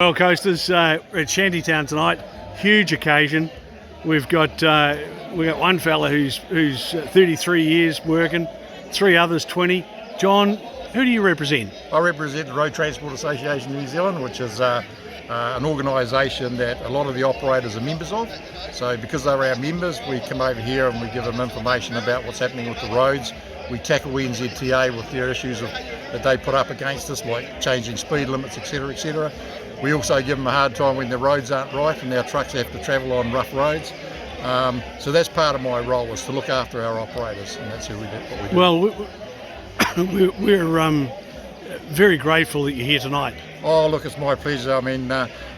Well, coasters, we're at Shantytown tonight. Huge occasion. We've got one fella who's 33 years working, three others 20. John, who do you represent? I represent the Road Transport Association New Zealand, which is an organisation that a lot of the operators are members of. So because they're our members, we come over here and we give them information about what's happening with the roads. We tackle NZTA with their issues that they put up against us, like changing speed limits, etc, etc. We also give them a hard time when the roads aren't right and our trucks have to travel on rough roads. So that's part of my role, is to look after our operators, and that's what we do. Well, we're very grateful that you're here tonight. Oh, look, it's my pleasure. I mean,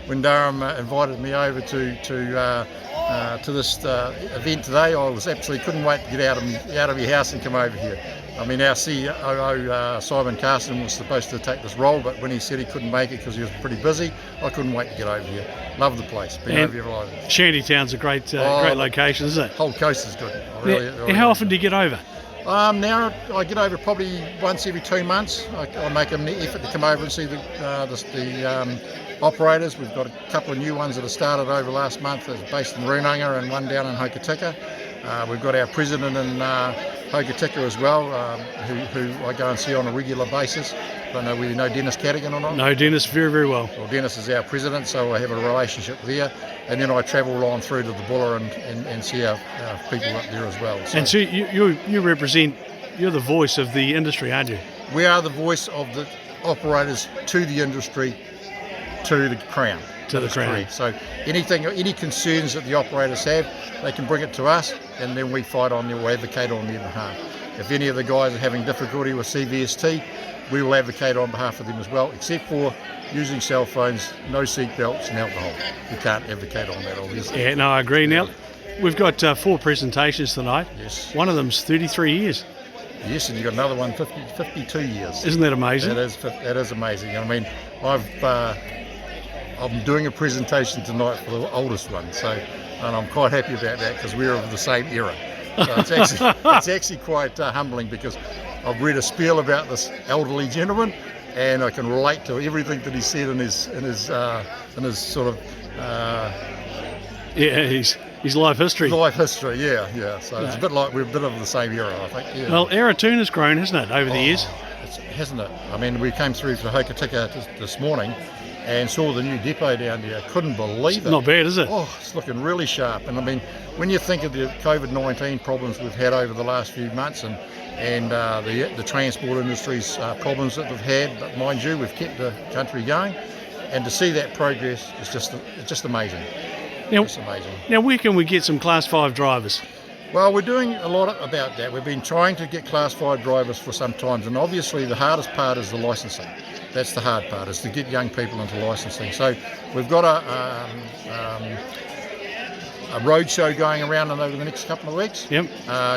when Durham invited me over to this event today, I was absolutely couldn't wait to get out of your house and come over here. I mean, our CEO, Simon Carson, was supposed to take this role, but when he said he couldn't make it because he was pretty busy, I couldn't wait to get over here. Love the place. Been over here a lot. Shantytown's a great location, isn't it? Whole coast is good. How often do you get over? Now I get over probably once every 2 months. I make an effort to come over and see the operators. We've got a couple of new ones that have started over last month. It's based in Runanga and one down in Hokitika. We've got our president in Hokitika as well, who I go and see on a regular basis. I don't know whether you know Dennis Cadigan or not. No, Dennis, very, very well. Well, Dennis is our president, so I have a relationship there. And then I travel on through to the Buller and see our people up there as well. And so you represent, you're the voice of the industry, aren't you? We are the voice of the operators to the industry, to the Crown. To the Crown. So any concerns that the operators have, they can bring it to us, and then we fight on their, or advocate on their behalf. If any of the guys are having difficulty with CVST, we will advocate on behalf of them as well, except for using cell phones, no seat belts and alcohol. We can't advocate on that, obviously. Yeah, no, I agree. Now, we've got 4 presentations tonight. Yes. One of them's 33 years. Yes, and you've got another one 52 years. Isn't that amazing? That is amazing. I mean, I'm doing a presentation tonight for the oldest one, and I'm quite happy about that because we're of the same era. So it's actually quite humbling, because I've read a spiel about this elderly gentleman, and I can relate to everything that he said in his sort of his life history. Life history, yeah. So it's a bit like we're a bit of the same era, I think. Yeah. Well, Aratuna's grown, hasn't it, over the years? Hasn't it? I mean, we came through to Hokitika this morning and saw the new depot down there. Couldn't believe it. Not bad, is it? Oh, it's looking really sharp. And I mean, when you think of the COVID-19 problems we've had over the last few months, and the transport industry's problems that they've had, but mind you, we've kept the country going, and to see that progress is just amazing. Now, it's amazing. Now, where can we get some Class 5 drivers? Well, we're doing a lot about that. We've been trying to get Class 5 drivers for some time, and obviously the hardest part is the licensing. That's the hard part, is to get young people into licensing. So we've got a road show going around over the next couple of weeks. Yep.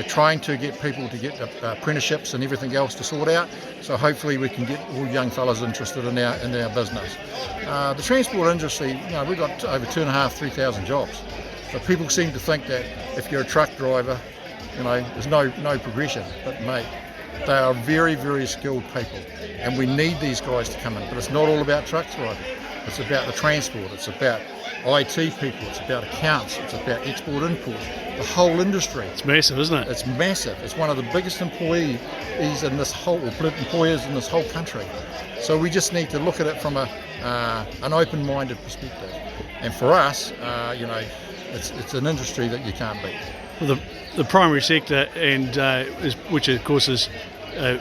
Trying to get people to get apprenticeships and everything else to sort out. So hopefully we can get all young fellas interested in our business. The transport industry, we've got over 2,500-3,000 jobs. But people seem to think that if you're a truck driver, there's no progression. But mate, they are very, very skilled people, and we need these guys to come in. But it's not all about trucks driving. It's about the transport. It's about IT people. It's about accounts. It's about export import. The whole industry. It's massive, isn't it? It's massive. It's one of the biggest employers in this whole country. So we just need to look at it from an open-minded perspective. And for us, it's an industry that you can't beat. Well, the primary sector, which of course is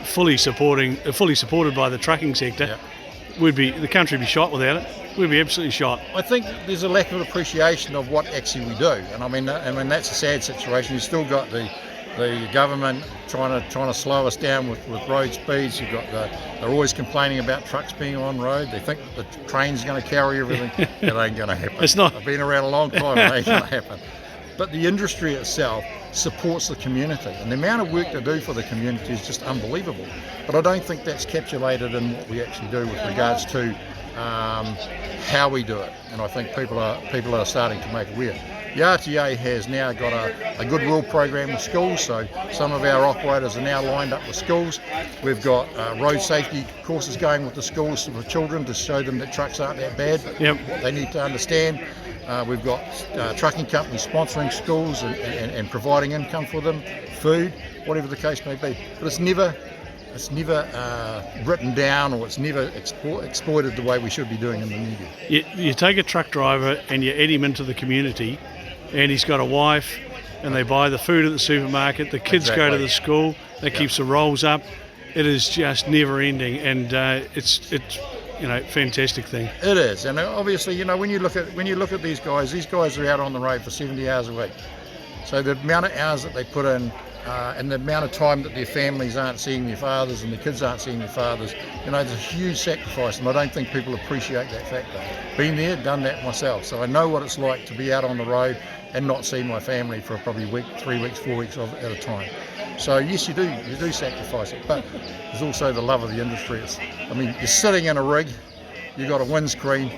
fully supported by the trucking sector, yeah. The country would be shot without it. We'd be absolutely shot. I think there's a lack of appreciation of what actually we do, and I mean that's a sad situation. You've still got the government trying to slow us down with road speeds. You've got they're always complaining about trucks being on road. They think the train's going to carry everything. It ain't going to happen. It's not. I've been around a long time. It ain't going to happen. But the industry itself supports the community, and the amount of work they do for the community is just unbelievable. But I don't think that's capsulated in what we actually do with regards to how we do it, and I think people are starting to make aware. The RTA has now got a goodwill program with schools, so some of our operators are now lined up with schools. We've got road safety courses going with the schools for children to show them that trucks aren't that bad, what they need to understand. We've got trucking companies sponsoring schools and providing income for them, food, whatever the case may be. But it's never written down, or it's never exploited the way we should be doing in the media. You take a truck driver and you add him into the community, and he's got a wife, and they buy the food at the supermarket, the kids go to the school, that keeps the rolls up. It is just never ending, and it's fantastic thing. It is, and obviously, when you look at these guys are out on the road for 70 hours a week. So the amount of hours that they put in, and the amount of time that their families aren't seeing their fathers and the kids aren't seeing their fathers, there's a huge sacrifice, and I don't think people appreciate that factor. Been there, done that myself, so I know what it's like to be out on the road and not see my family for probably a week, 3 weeks, 4 weeks at a time. So yes, you do sacrifice it, but there's also the love of the industry. You're sitting in a rig, you've got a windscreen,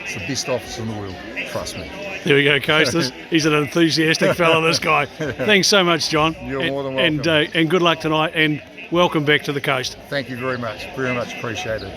it's the best office in the world, trust me. There we go, Coasters. He's an enthusiastic fellow, this guy. Thanks so much, John. You're more than welcome. And good luck tonight, and welcome back to the coast. Thank you very much appreciated.